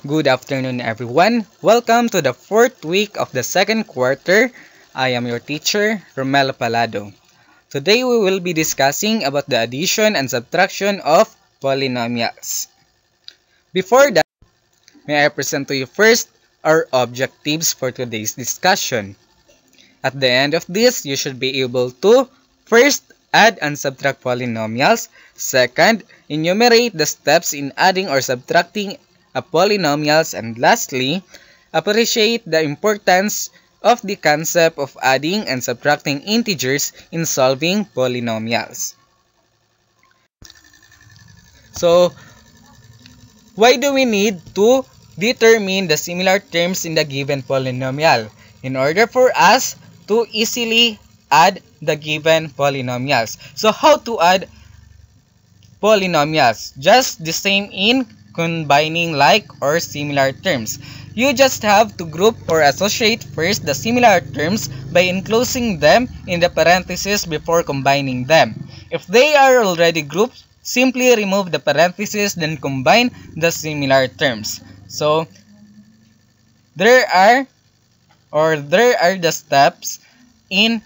Good afternoon, everyone. Welcome to the fourth week of the second quarter. I am your teacher, Romelo Palado. Today we will be discussing about the addition and subtraction of polynomials. Before that, may I present to you first our objectives for today's discussion. At the end of this, you should be able to first add and subtract polynomials. Second, enumerate the steps in adding or subtracting polynomials, and lastly, appreciate the importance of the concept of adding and subtracting integers in solving polynomials. So, why do we need to determine the similar terms in the given polynomial? In order for us to easily add the given polynomials. So, how to add polynomials? Just the same in combining like or similar terms. You just have to group or associate first the similar terms by enclosing them in the parentheses before combining them. If they are already grouped, simply remove the parentheses then combine the similar terms. So there are the steps in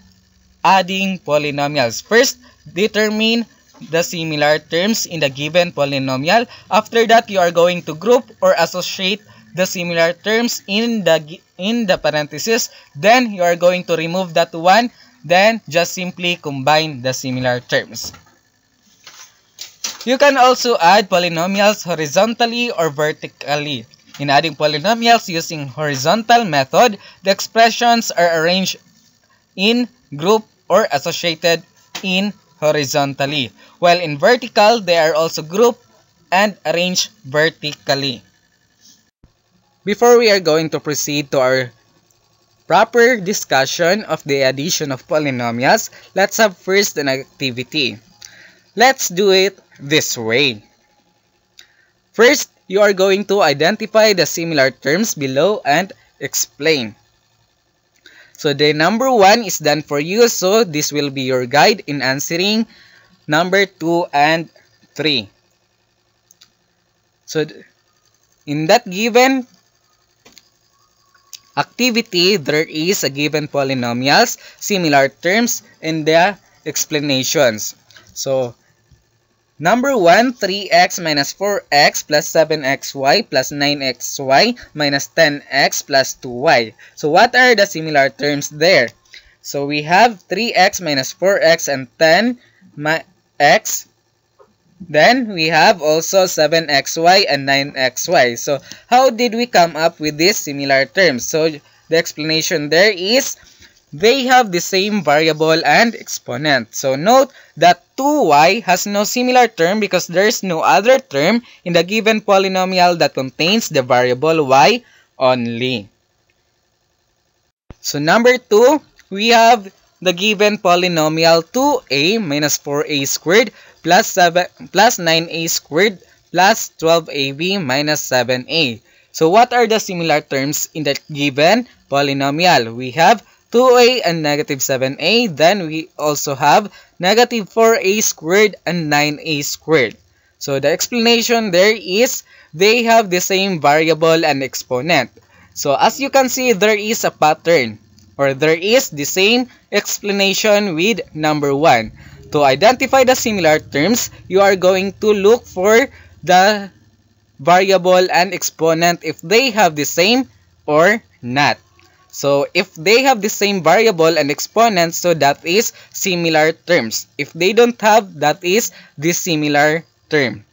adding polynomials. First, determine the similar terms in the given polynomial. After that, you are going to group or associate the similar terms in the parentheses. Then you are going to remove that one. Then just simply combine the similar terms. You can also add polynomials horizontally or vertically. In adding polynomials using horizontal method, the expressions are arranged in group or associated in horizontally, while in vertical, they are also grouped and arranged vertically. Before we are going to proceed to our proper discussion of the addition of polynomials, let's have first an activity. Let's do it this way. First, you are going to identify the similar terms below and explain. So the number 1 is done for you, so this will be your guide in answering number 2 and 3. So in that given activity, there is a given polynomials, similar terms, and the explanations. So number 1, 3x minus 4x plus 7xy plus 9xy minus 10x plus 2y. So what are the similar terms there? So we have 3x minus 4x and 10x. Then we have also 7xy and 9xy. So how did we come up with these similar terms? So the explanation there is they have the same variable and exponent. So note that 2y has no similar term because there is no other term in the given polynomial that contains the variable y only. So number 2, we have the given polynomial 2a minus 4a squared plus 9a squared plus 12ab minus 7a. So what are the similar terms in the given polynomial? We have 2a and negative 7a. Then we also have negative 4a squared and 9a squared. So the explanation there is they have the same variable and exponent. So as you can see, there is a pattern or there is the same explanation with number 1. To identify the similar terms, you are going to look for the variable and exponent if they have the same or not. So if they have the same variable and exponent, so that is similar terms. If they don't have, that is dissimilar term.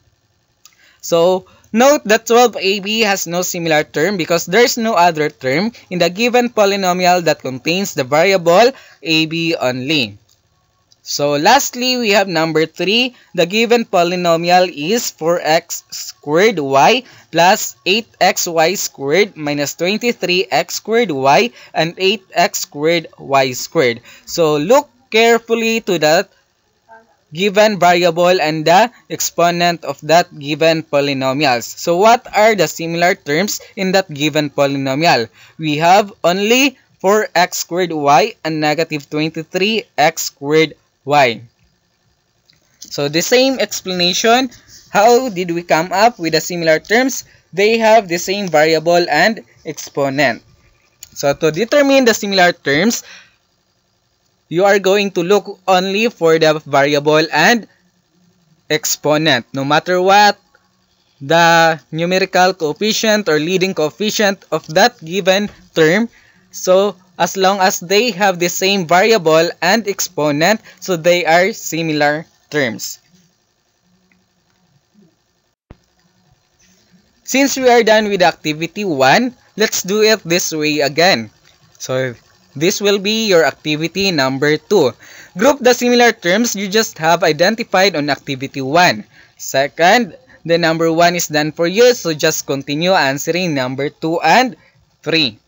So note that 12ab has no similar term because there is no other term in the given polynomial that contains the variable ab only. So lastly, we have number 3. The given polynomial is 4x squared y plus 8xy squared minus 23x squared y and 8x squared y squared. So look carefully to that given variable and the exponent of that given polynomials. So what are the similar terms in that given polynomial? We have only 4x squared y and negative 23x squared y. So the same explanation, how did we come up with the similar terms? they have the same variable and exponent. So to determine the similar terms, you are going to look only for the variable and exponent. No matter what, the numerical coefficient or leading coefficient of that given term, so as long as they have the same variable and exponent, so they are similar terms. Since we are done with activity 1, let's do it this way again. So this will be your activity number 2. Group the similar terms you just have identified on activity 1. Second, the number 1 is done for you, so just continue answering number 2 and 3.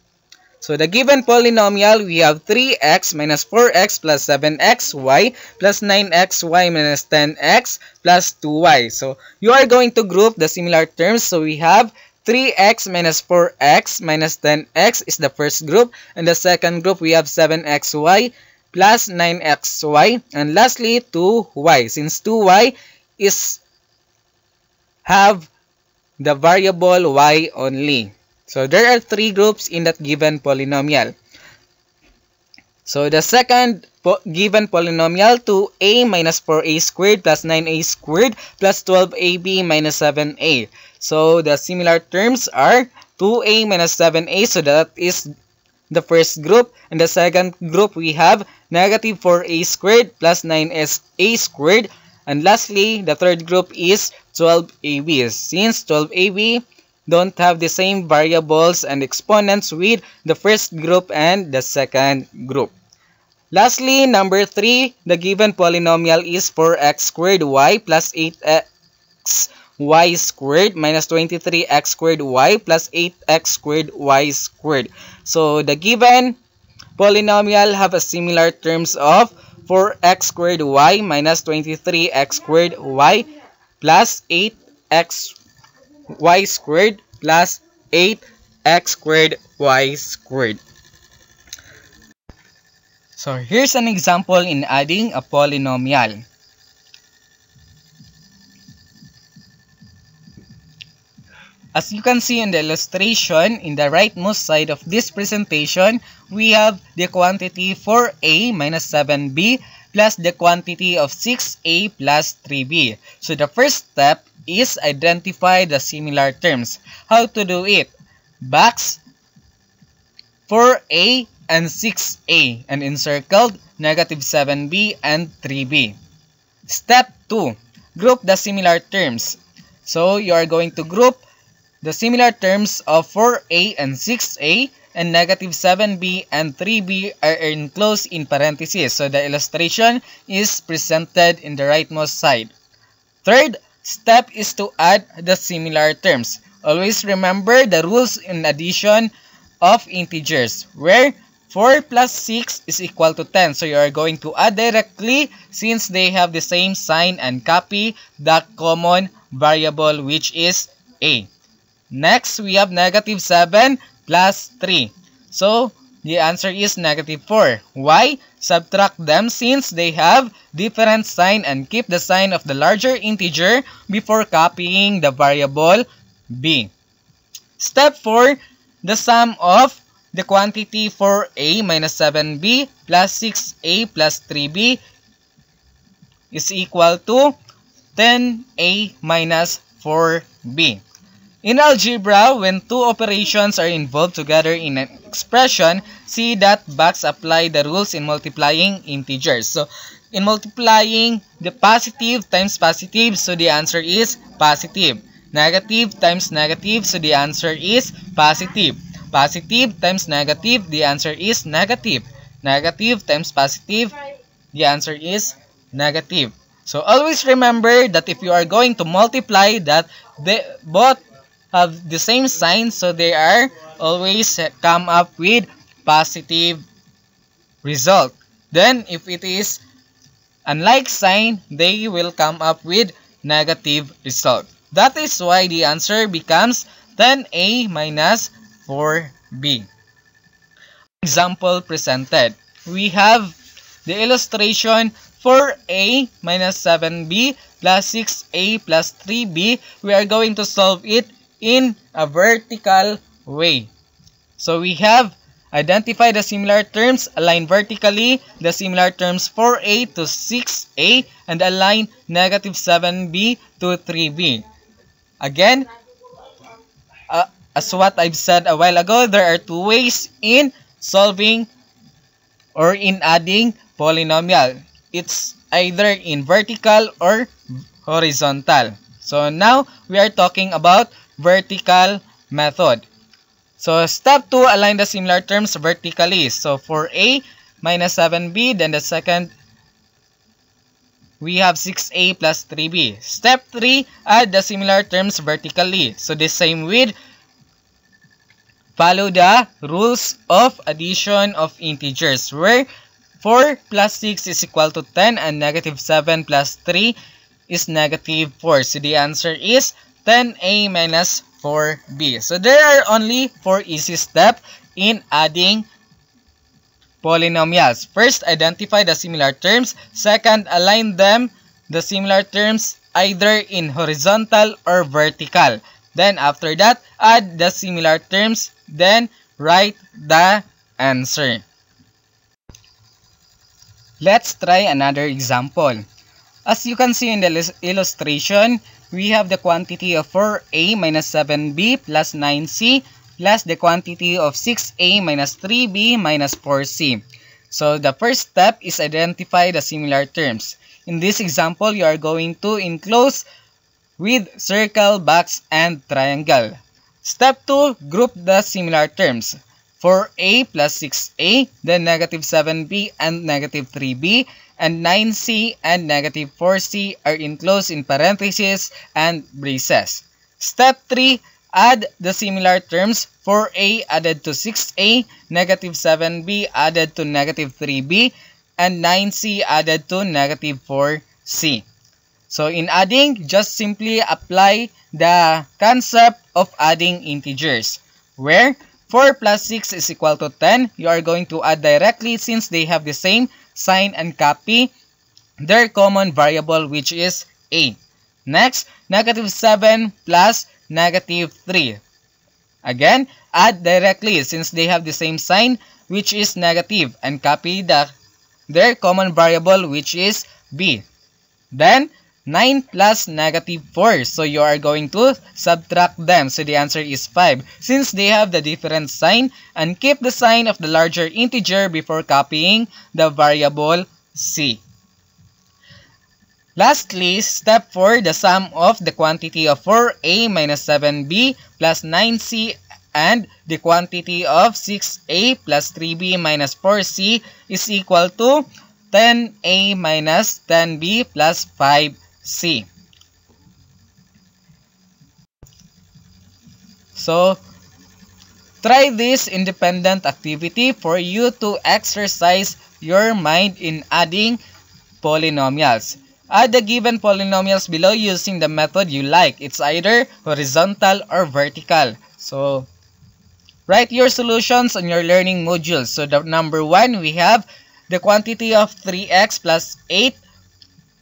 So the given polynomial, we have 3x minus 4x plus 7xy plus 9xy minus 10x plus 2y. So you are going to group the similar terms. So we have 3x minus 4x minus 10x is the first group. And the second group, we have 7xy plus 9xy. And lastly, 2y. Since 2y is have the variable y only. So there are 3 groups in that given polynomial. So the second given polynomial, 2a minus 4a squared plus 9a squared plus 12ab minus 7a. So the similar terms are 2a minus 7a, so that is the first group. And the second group, we have negative 4a squared plus 9a squared. And lastly, the third group is 12ab. Since 12ab don't have the same variables and exponents with the first group and the second group. Lastly, number 3, the given polynomial is 4x squared y plus 8x y squared minus 23x squared y plus 8x squared y squared. So the given polynomial have a similar terms of 4x squared y minus 23x squared y plus 8x y squared plus 8x squared y squared. So here's an example in adding a polynomial. As you can see in the illustration, in the rightmost side of this presentation, we have the quantity 4a minus 7b plus the quantity of 6a plus 3b. So the first step is identify the similar terms. How to do it? Box 4a and 6a and encircled negative 7b and 3b. Step 2. Group the similar terms. So you are going to group the similar terms of 4a and 6a and negative 7b and 3b are enclosed in parentheses. So the illustration is presented in the rightmost side. Third step is to add the similar terms. Always remember the rules in addition of integers, where 4 plus 6 is equal to 10. So you are going to add directly since they have the same sign and copy the common variable, which is a. Next, we have negative 7 plus 3. So the answer is negative 4. Why? Subtract them since they have different sign and keep the sign of the larger integer before copying the variable b. Step 4. The sum of the quantity 4a minus 7b plus 6a plus 3b is equal to 10a minus 4b. In algebra, when two operations are involved together in an expression, see that box apply the rules in multiplying integers. So, in multiplying the positive times positive, so the answer is positive. Negative times negative, so the answer is positive. Positive times negative, the answer is negative. Negative times positive, the answer is negative. So, always remember that if you are going to multiply that, they both have the same sign, so they are always come up with positive result. Then if it is unlike sign, they will come up with negative result. That is why the answer becomes 10a minus 4b. Example presented. We have the illustration 4a minus 7b plus 6a plus 3b. We are going to solve it in a vertical way. So we have identify the similar terms, align vertically the similar terms 4a to 6a, and align negative 7b to 3b. Again, as what I've said a while ago, there are two ways in solving or in adding polynomial. It's either in vertical or horizontal. So now we are talking about vertical method. So step 2, align the similar terms vertically. So for a minus 7b, then the second we have 6a plus 3b. Step 3, add the similar terms vertically. So the same with follow the rules of addition of integers, where 4 plus 6 is equal to 10 and negative 7 plus 3 is negative 4. So the answer is 10a minus 4b. So there are only 4 easy steps in adding polynomials. First, identify the similar terms. Second, align them, the similar terms, either in horizontal or vertical. Then after that, add the similar terms. Then write the answer. Let's try another example. As you can see in the illustration, we have the quantity of 4a minus 7b plus 9c plus the quantity of 6a minus 3b minus 4c. So the first step is identify the similar terms. In this example, you are going to enclose with circle, box, and triangle. Step 2, group the similar terms. 4a plus 6a, then negative 7b and negative 3b, and 9c and negative 4c are enclosed in parentheses and braces. Step 3, add the similar terms. 4a added to 6a, negative 7b added to negative 3b, and 9c added to negative 4c. So in adding, just simply apply the concept of adding integers, where 4 plus 6 is equal to 10. You are going to add directly since they have the same sign and copy their common variable, which is a. Next, negative 7 plus negative 3. Again, add directly since they have the same sign, which is negative, and copy their common variable, which is b. Then, 9 plus negative 4. So you are going to subtract them. So the answer is 5. Since they have the different sign, and keep the sign of the larger integer before copying the variable c. Lastly, step 4, the sum of the quantity of 4a minus 7b plus 9c and the quantity of 6a plus 3b minus 4c is equal to 10a minus 10b plus 5c. So, try this independent activity for you to exercise your mind in adding polynomials. Add the given polynomials below using the method you like. It's either horizontal or vertical. So, write your solutions on your learning modules. So, the number 1, we have the quantity of 3x plus 8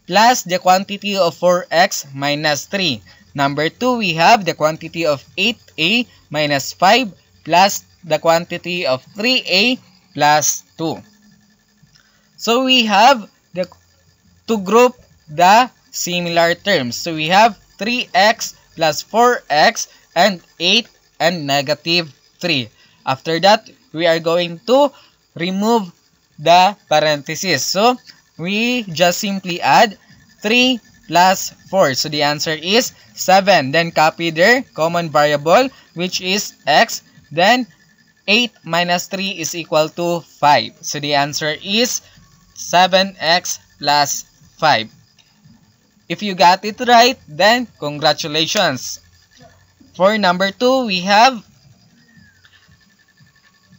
plus the quantity of 4x minus 3. Number 2, we have the quantity of 8a minus 5 plus the quantity of 3a plus 2. So, we have to group the similar terms. So, we have 3x plus 4x and 8 and negative 3. After that, we are going to remove the parentheses. So, we just simply add 3 plus 4. So, the answer is 7. Then, copy their common variable, which is x. Then, 8 minus 3 is equal to 5. So, the answer is 7x plus 5. If you got it right, then congratulations. For number 2, we have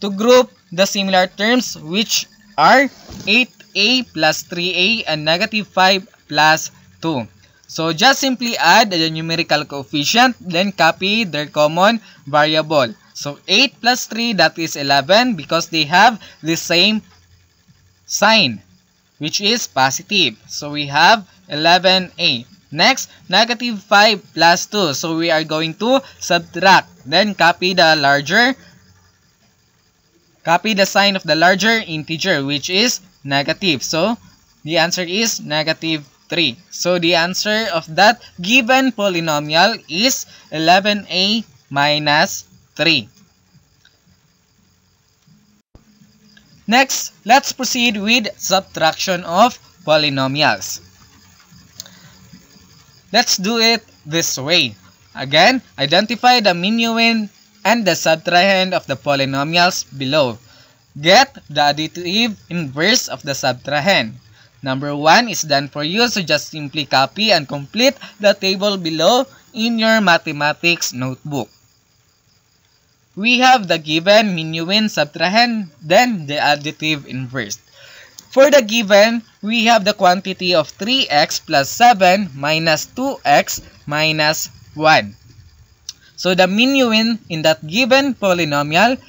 to group the similar terms, which are 8a plus 3a and negative 5 plus 2. So, just simply add the numerical coefficient, then copy their common variable. So, 8 plus 3, that is 11 because they have the same sign, which is positive. So, we have 11a. Next, negative 5 plus 2. So we are going to subtract. Then copy the sign of the larger integer, which is negative. So the answer is negative 3. So the answer of that given polynomial is 11a minus 3. Next, let's proceed with subtraction of polynomials. Let's do it this way. Again, identify the minuend and the subtrahend of the polynomials below. Get the additive inverse of the subtrahend. Number 1 is done for you, so just simply copy and complete the table below in your mathematics notebook. We have the given minuend, subtrahend, then the additive inverse. For the given, we have the quantity of 3x plus 7 minus 2x minus 1. So the minuend in that given polynomial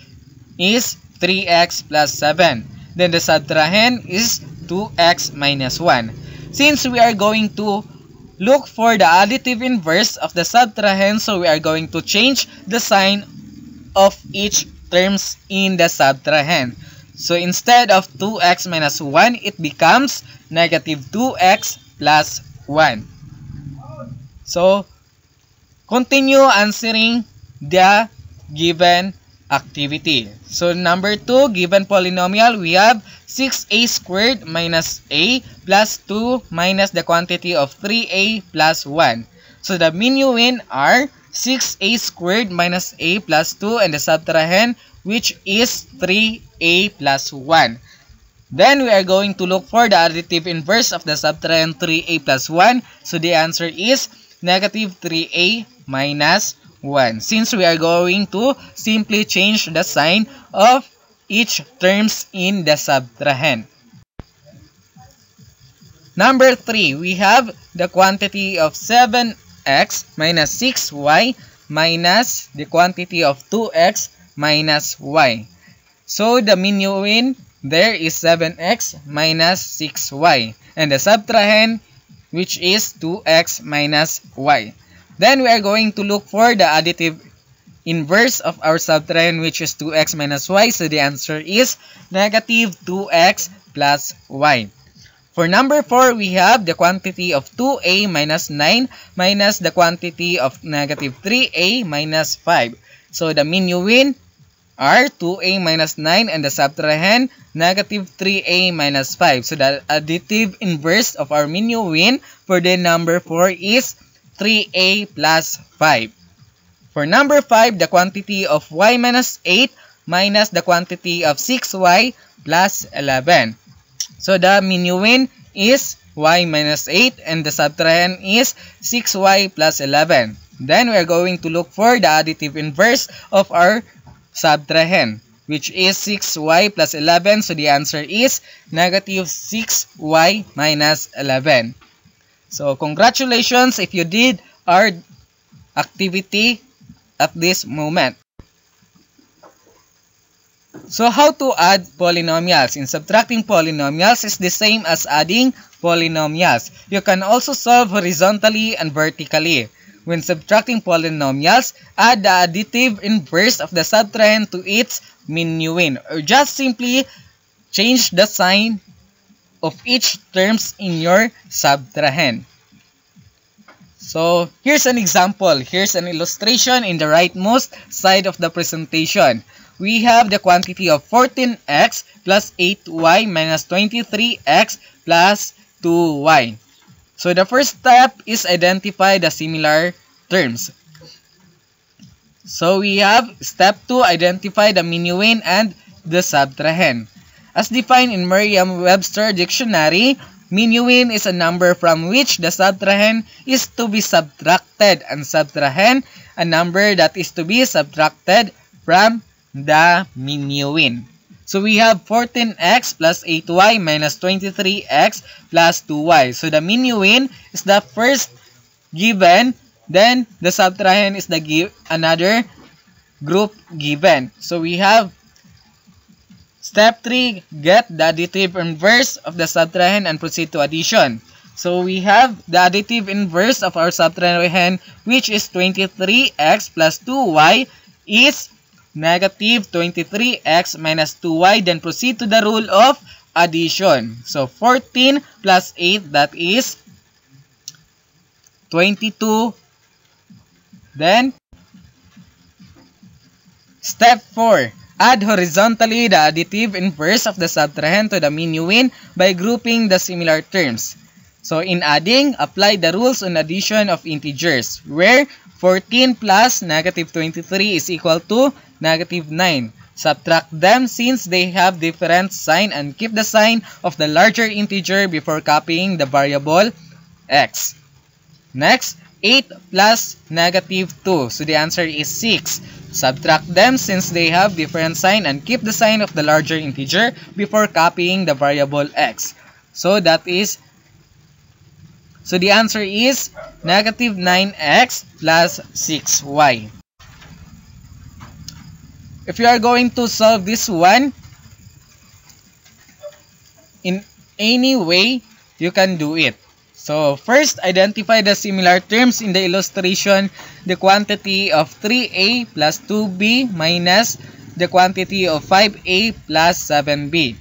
is 3x plus 7. Then the subtrahend is 2x minus 1. Since we are going to look for the additive inverse of the subtrahend, so we are going to change the sign of each terms in the subtrahend. So instead of 2x minus 1, it becomes negative 2x plus 1. So continue answering the given activity. So number 2, given polynomial, we have 6a squared minus a plus 2 minus the quantity of 3a plus 1. So the minuend are 6a squared minus a plus 2 and the subtrahend, which is 3a plus 1. Then we are going to look for the additive inverse of the subtrahend 3a plus 1. So the answer is negative 3a minus 1. Since we are going to simply change the sign of each terms in the subtrahend. Number 3, we have the quantity of 7x minus 6y minus the quantity of 2x minus y. So the minuend there is 7x minus 6y and the subtrahend, which is 2x minus y. Then we are going to look for the additive inverse of our subtrahend, which is 2x minus y. So the answer is negative 2x plus y. For number 4, we have the quantity of 2a minus 9 minus the quantity of negative 3a minus 5. So the minuend are 2a minus 9 and the subtrahend negative 3a minus 5. So the additive inverse of our minuend for the number 4 is 3a plus 5. For number 5, the quantity of y minus 8 minus the quantity of 6y plus 11. So the minuend is y minus 8 and the subtrahend is 6y plus 11. Then we are going to look for the additive inverse of our subtrahend, which is 6y plus 11. So the answer is negative 6y minus 11. So congratulations if you did our activity at this moment. So how to add polynomials? In subtracting polynomials is the same as adding polynomials. You can also solve horizontally and vertically. When subtracting polynomials, add the additive inverse of the subtrahend to its minuend, or just simply change the sign of each terms in your subtrahend. So here's an example. Here's an illustration in the rightmost side of the presentation. We have the quantity of 14x plus 8y minus 23x plus 2y. So the first step is identify the similar terms. So we have step 2, identify the minuend and the subtrahend. As defined in Merriam-Webster dictionary, minuend is a number from which the subtrahend is to be subtracted, and subtrahend a number that is to be subtracted from the minuend. So we have 14x plus 8y minus 23x plus 2y. So the minuend is the first given, then the subtrahend is the another group given. So we have step 3, get the additive inverse of the subtrahend and proceed to addition. So we have the additive inverse of our subtrahend, which is 23x plus 2y is negative 23x minus 2y. Then proceed to the rule of addition. So 14 plus 8, that is 22. Then step 4. Add horizontally the additive inverse of the subtrahend to the minuend by grouping the similar terms. So in adding, apply the rules on addition of integers, where 14 plus negative 23 is equal to negative 9. Subtract them since they have different sign and keep the sign of the larger integer before copying the variable x. Next, 8 plus negative 2. So the answer is 6. Subtract them since they have different sign and keep the sign of the larger integer before copying the variable x. So the answer is negative 9x plus 6y. If you are going to solve this one, in any way, you can do it. So first, identify the similar terms in the illustration. The quantity of 3a plus 2b minus the quantity of 5a plus 7b.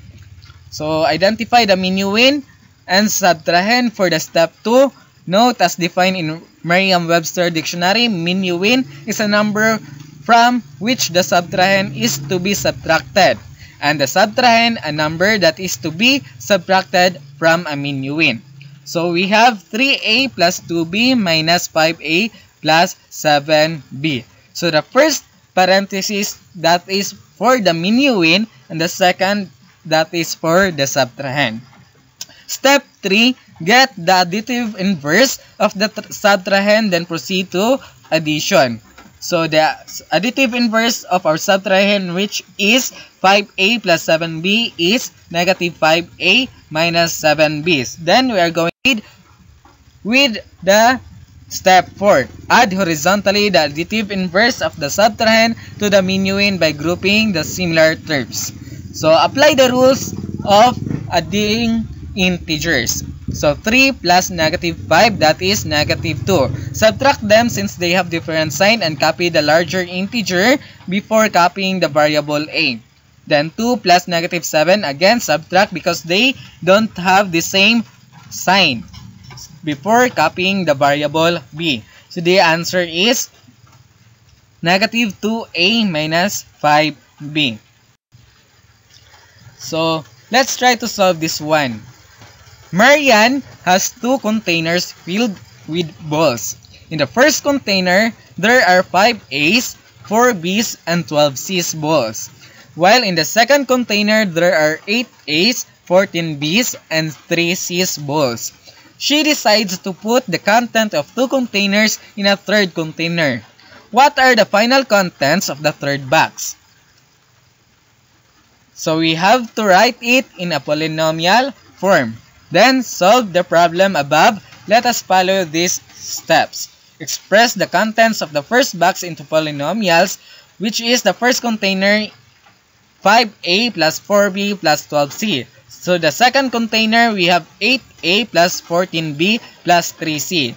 So identify the minuend and subtrahend for the step 2. Note, as defined in Merriam-Webster Dictionary, minuend is a number from which the subtrahend is to be subtracted, and the subtrahend a number that is to be subtracted from a minuend. So we have 3a plus 2b minus 5a plus 7b. So the first parenthesis, that is for the minuend, and the second, that is for the subtrahend. Step 3, get the additive inverse of the subtrahend, then proceed to addition. So the additive inverse of our subtrahend, which is 5a plus 7b, is negative 5a minus 7b. Then we are going with the step 4. Add horizontally the additive inverse of the subtrahend to the minuend by grouping the similar terms. So apply the rules of adding integers. So 3 plus negative 5, that is negative 2. Subtract them since they have different sign and copy the larger integer before copying the variable a. Then 2 plus negative 7, again subtract because they don't have the same sign before copying the variable b. So the answer is negative 2a minus 5b. So let's try to solve this one. Marian has 2 containers filled with balls. In the first container, there are 5 A's, 4 B's, and 12 C's balls. While in the second container, there are 8 A's, 14 B's, and 3 C's balls. She decides to put the content of 2 containers in a third container. What are the final contents of the third box? So we have to write it in a polynomial form. Then solve the problem above. Let us follow these steps. Express the contents of the first box into polynomials, which is the first container 5a plus 4b plus 12c. So the second container, we have 8a plus 14b plus 3c.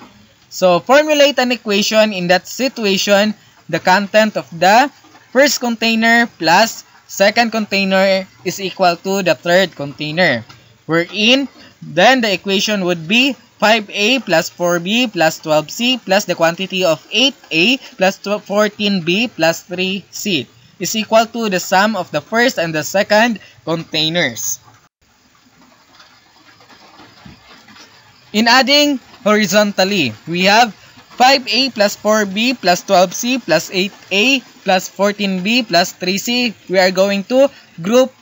So formulate an equation. In that situation, the content of the first container plus second container is equal to the third container, wherein then the equation would be 5a plus 4b plus 12c plus the quantity of 8a plus 14b plus 3c is equal to the sum of the first and the second containers. In adding horizontally, we have 5a plus 4b plus 12c plus 8a plus 14b plus 3c. We are going to group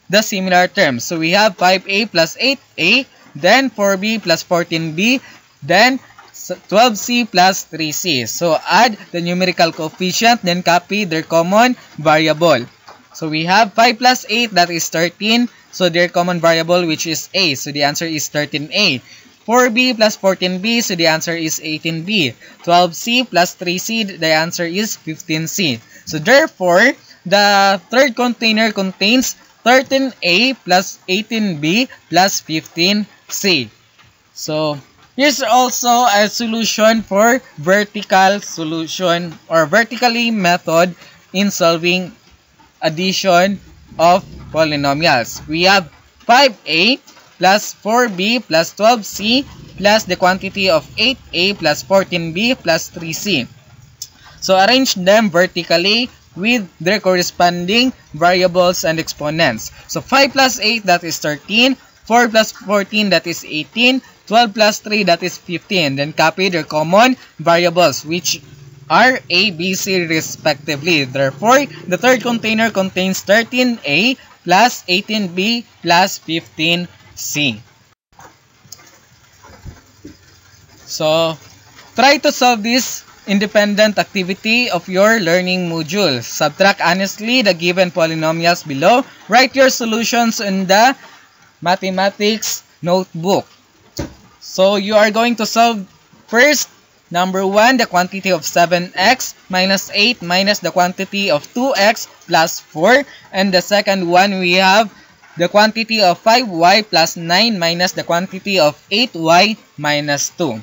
the similar terms. So we have 5a plus 8a, then 4b plus 14b, then 12c plus 3c. So add the numerical coefficient, then copy their common variable. So we have 5 plus 8, that is 13. So their common variable, which is a. So the answer is 13a. 4b plus 14b, so the answer is 18b. 12c plus 3c, the answer is 15c. So therefore, the third container contains 13a plus 18b plus 15c. So here's also a solution for vertical solution or vertically method in solving addition of polynomials. We have 5a plus 4b plus 12c plus the quantity of 8a plus 14b plus 3c. So arrange them vertically with their corresponding variables and exponents. So 5 plus 8, that is 13. 4 plus 14, that is 18. 12 plus 3, that is 15. Then copy their common variables, which are A, B, C respectively. Therefore, the third container contains 13A plus 18B plus 15C. So, try to solve this independent activity of your learning module. Subtract honestly the given polynomials below. Write your solutions in the mathematics notebook. So, you are going to solve first, number 1, the quantity of 7x minus 8 minus the quantity of 2x plus 4. And the second one, we have the quantity of 5y plus 9 minus the quantity of 8y minus 2.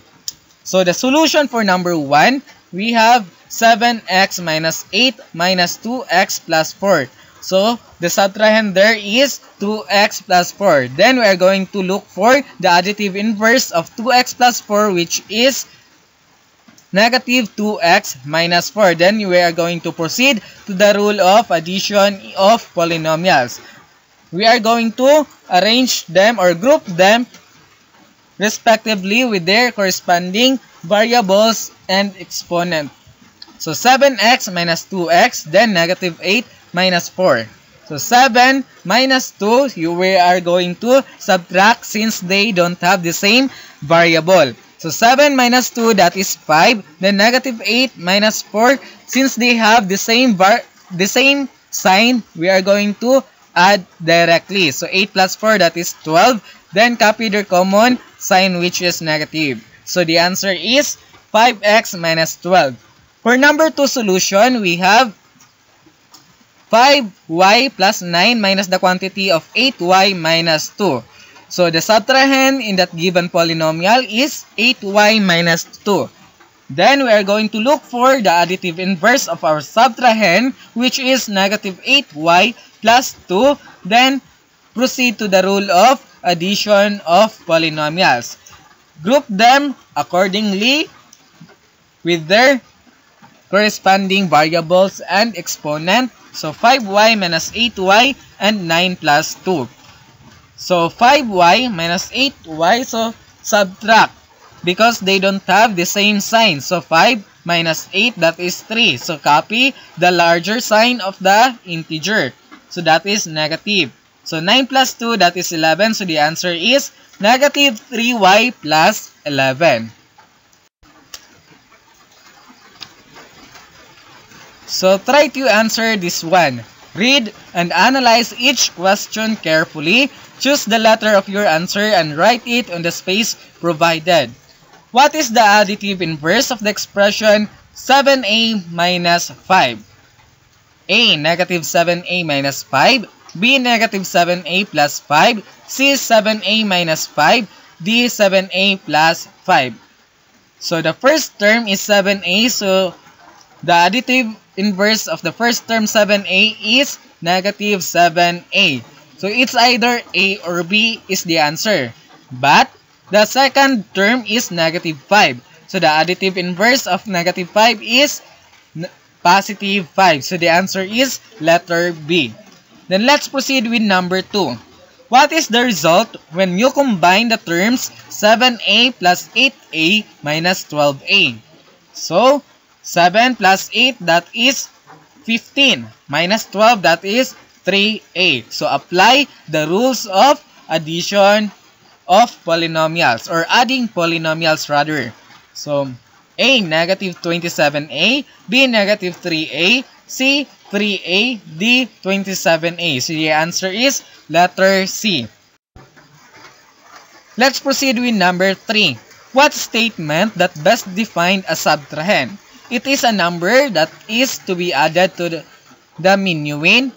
So the solution for number 1, we have 7x minus 8 minus 2x plus 4. So the subtrahend there is 2x plus 4. Then we are going to look for the additive inverse of 2x plus 4, which is negative 2x minus 4. Then we are going to proceed to the rule of addition of polynomials. We are going to arrange them or group them respectively with their corresponding variables and exponent. So 7x minus 2x, then negative 8 minus 4. So 7 minus 2, we are going to subtract since they don't have the same variable. So 7 minus 2, that is 5. Then negative 8 minus 4, since they have the same sign, we are going to add directly. So 8 plus 4, that is 12. Then copy their common sign, which is negative. So the answer is 5x minus 12. For number 2 solution, we have 5y plus 9 minus the quantity of 8y minus 2. So the subtrahend in that given polynomial is 8y minus 2. Then we are going to look for the additive inverse of our subtrahend, which is negative 8y plus 2. Then proceed to the rule of addition of polynomials. Group them accordingly with their corresponding variables and exponent. So 5y minus 8y and 9 plus 2. So 5y minus 8y, so subtract because they don't have the same sign. So 5 minus 8, that is 3. So copy the larger sign of the integer. So that is negative. So 9 plus 2, that is 11. So the answer is negative 3y plus 11. So try to answer this one. Read and analyze each question carefully. Choose the letter of your answer and write it on the space provided. What is the additive inverse of the expression 7a minus 5? A, negative 7a minus 5. B, negative 7a plus 5. C, 7a minus 5. D, 7a plus 5. So the first term is 7a. So the additive inverse of the first term 7a is negative 7a. So it's either A or B is the answer. But the second term is negative 5. So the additive inverse of negative 5 is positive 5. So the answer is letter B. Then let's proceed with number 2. What is the result when you combine the terms 7a plus 8a minus 12a? So 7 plus 8, that is 15. Minus 12, that is 3a. So apply the rules of addition of polynomials or adding polynomials rather. So A, negative 27a. B, negative 3a. C, 3a. D, 27a. So the answer is letter C. Let's proceed with number 3. What statement that best defined a subtrahend? It is a number that is to be added to the minuend.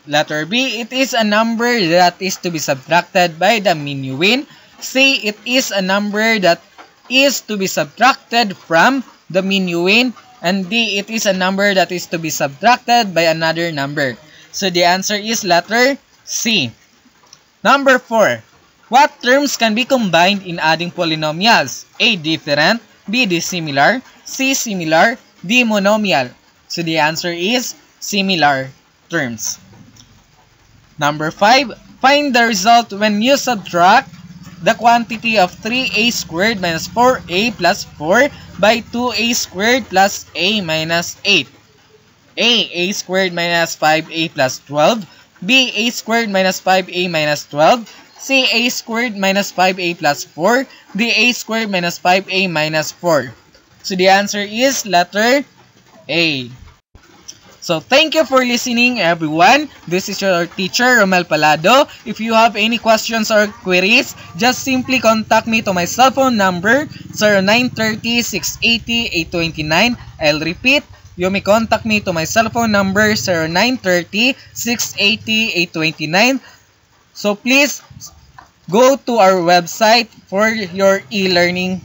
Letter B, it is a number that is to be subtracted by the minuend. C. It is a number that is to be subtracted from the minuend. And D. It is a number that is to be subtracted by another number. So the answer is letter C. Number 4. What terms can be combined in adding polynomials? A. Different. B. Dissimilar. C. Similar. D. Monomial. So the answer is similar terms. Number 5. Find the result when you subtract the quantity of 3a squared minus 4a plus 4 by 2a squared plus a minus 8. A squared minus 5a plus 12. B. A squared minus 5a minus 12. C. A squared minus 5a plus 4. D. A squared minus 5a minus 4. So the answer is letter A. So thank you for listening, everyone. This is your teacher, Romel Palado. If you have any questions or queries, just simply contact me to my cell phone number 0930-680-829. I'll repeat, you may contact me to my cell phone number 0930-680-829. So please go to our website for your e-learning.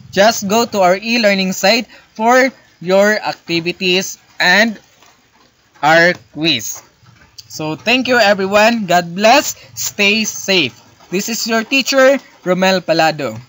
Just go to our e-learning site for your activities and our quiz. So thank you, everyone. God bless. Stay safe. This is your teacher, Romel Palado.